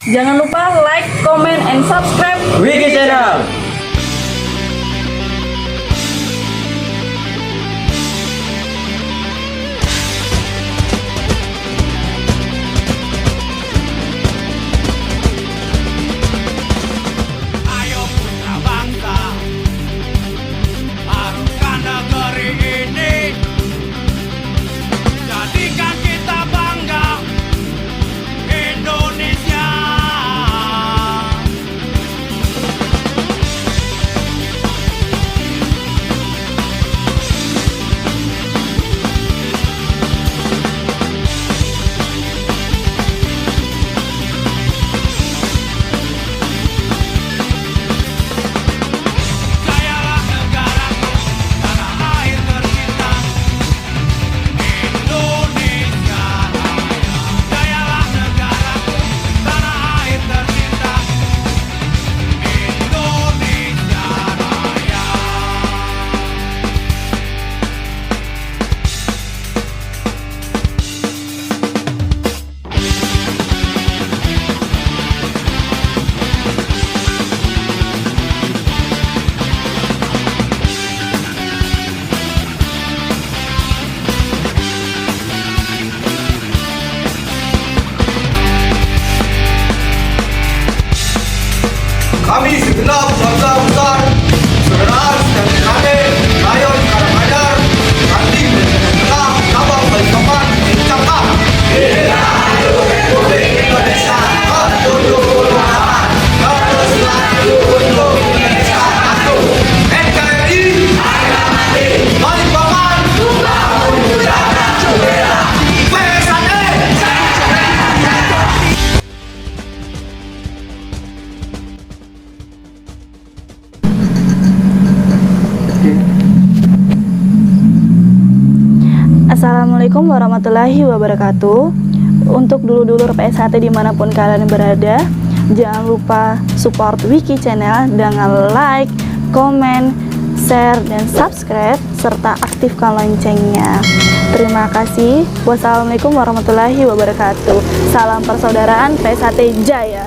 Jangan lupa like, comment, and subscribe Wiki Channel. Ayo putra bangsa, harumkan negeri ini. Jadikan kita bangga, Indonesia. Jayalah negaraku, tanah air tercinta, Indonesia Raya. Jayalah negaraku, tanah air tercinta, Indonesia Raya. Kami segenap bangsa besar, saudara dan adik, rakyat Karanganyar, Ranting dan Tengah, Cabang Balikpapan, mengucapkan Dirgahayu Republik Indonesia ke-78 ke-91 untuk Indonesia Satu. NKRI harga mati, Balikpapan juga mengucapkan bendera. PSAD Assalamualaikum warahmatullahi wabarakatuh. Untuk dulur-dulur PSHT dimanapun kalian berada, jangan lupa support Wiki Channel dengan like, komen, share, dan subscribe, serta aktifkan loncengnya. Terima kasih. Wassalamualaikum warahmatullahi wabarakatuh. Salam persaudaraan PSHT Jaya.